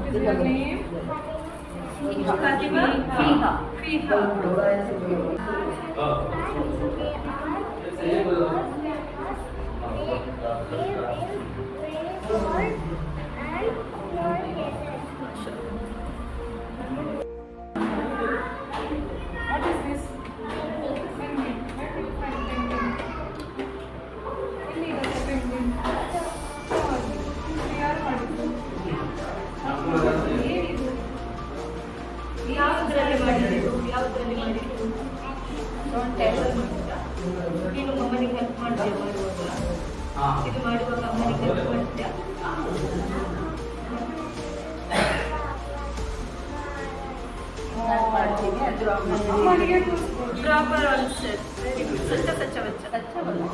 is your name? Fatima? Fiha. What is this? Penguin. Where do you find penguin? ಇಲ್ಲಿ ಇದೆ penguin. ಯಾರು ಮಾಡಿದ್ದು? ಏನಿದು? ಯಾವುದರಲ್ಲಿ ಮಾಡಿದ್ದು? Don't tell us. ನೀನು ಅಮ್ಮನಿಗೆ ಹೆಲ್ಪ್ ಮಾಡ್ತೀಯ ಮಾಡುವಾಗ? ಇದು ಮಾಡುವಾಗ ಅಮ್ಮನಿಗೆ ಹೆಲ್ಪ್ ಮಾಡ್ತೀಯ? ಅಮ್ಮನಿಗೆ Proper answer. Very good. सच्चा बच्चा. अच्छा बोला.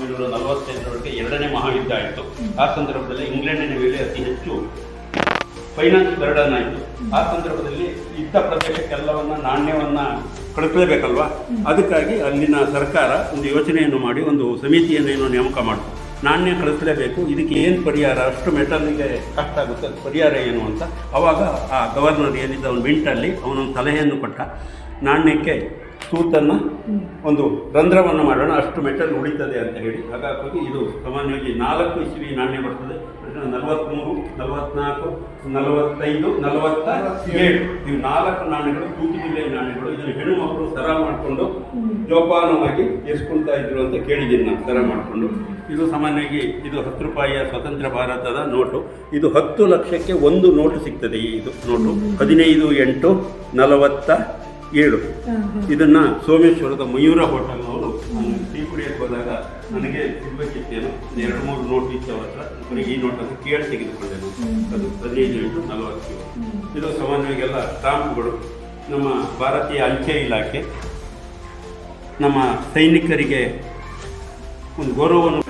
ರಿಂದ 1945 ಎರಡನೇ ಮಹಾಯುದ್ಧ ಆಯಿತು. ಆ ಸಂದರ್ಭದಲ್ಲಿ ಇಂಗ್ಲೆಂಡಿನ ಮೇಲೆ ಅತಿ ಹೆಚ್ಚು ಫೈನಾನ್ಸ್ ಬರ್ಡನ್ ಆಯಿತು. ಆ ಸಂದರ್ಭದಲ್ಲಿ ಇದ್ದ ಪ್ರದೇಶಕ್ಕೆಲ್ಲವನ್ನ ನಾಣ್ಯವನ್ನ ಕಳಿಸಲೇಬೇಕಲ್ವಾ, ಅದಕ್ಕಾಗಿ ಅಲ್ಲಿನ ಸರ್ಕಾರ ಒಂದು ಯೋಚನೆಯನ್ನು ಮಾಡಿ ಒಂದು ಸಮಿತಿಯನ್ನೇನೋ ನೇಮಕ ಮಾಡಿತು. ನಾಣ್ಯ ಕಳಿಸಲೇಬೇಕು, ಇದಕ್ಕೆ ಏನು ಪರಿಹಾರ, ಅಷ್ಟು ಮೆಟಲ್ಗೆ ಕಷ್ಟ ಆಗುತ್ತೆ, ಅದು ಪರಿಹಾರ ಏನು ಅಂತ. ಆವಾಗ ಆ ಗವರ್ನರ್ ಏನಿದ್ದ ಅವನು ಮಿಂಟಲ್ಲಿ ಅವನೊಂದು ಸಲಹೆಯನ್ನು ಕೊಟ್ಟ, ನಾಣ್ಯಕ್ಕೆ ತೂತನ್ನು ಒಂದು ರಂಧ್ರವನ್ನು ಮಾಡೋಣ, ಅಷ್ಟು ಮೆಟಲ್ ಉಳಿತದೆ ಅಂತ ಹೇಳಿ. ಹಾಗಾಗಿ ಇದು ಸಾಮಾನ್ಯವಾಗಿ 4 ಇಸ್ವಿ ನಾಣ್ಯ ಬರ್ತದೆ. 43, 44, 45, 47 ಇವು 4 ನಾಣ್ಯಗಳು ತೂತಿಬಿಲ್ಲೆ ನಾಣ್ಯಗಳು. ಇದನ್ನು ಹೆಣ್ಣು ಮಕ್ಕಳು ಸರ ಮಾಡಿಕೊಂಡು ಜೋಪಾನವಾಗಿ ಎಸ್ಕೊಳ್ತಾ ಇದ್ರು ಅಂತ ಕೇಳಿದ್ದೀನಿ ನಾನು, ಸರ ಮಾಡಿಕೊಂಡು. ಇದು ಸಾಮಾನ್ಯವಾಗಿ ಇದು 10 ರೂಪಾಯಿಯ ಸ್ವತಂತ್ರ ಭಾರತದ ನೋಟು. ಇದು 10 ಲಕ್ಷಕ್ಕೆ ಒಂದು ನೋಟು ಸಿಗ್ತದೆ. ಇದು ನೋಟು 15/8/47. ಇದನ್ನು ಸೋಮೇಶ್ವರದ ಮಯೂರ ಹೋಟೆಲ್ನವರು ಟೀ ಕುಡಿಯೋಕ್ಕೆ ಹೋದಾಗ ನನಗೆ ಸಿಗಬೇಕಿತ್ತೇನು 2-3 ನೋಟ್ ಇತ್ತು ಅವ್ರ ಹತ್ರ. ನನಗೆ ಈ ನೋಟನ್ನು ಕೇಳಿ ತೆಗೆದುಕೊಂಡೆ ನಾನು. ಅದು 15/8/47. ಇದು ಸಾಮಾನ್ಯವಾಗೆಲ್ಲ ಸ್ಟಾಂಪ್ಗಳು ನಮ್ಮ ಭಾರತೀಯ ಅಂಚೆ ಇಲಾಖೆ ನಮ್ಮ ಸೈನಿಕರಿಗೆ ಒಂದು ಗೌರವವನ್ನು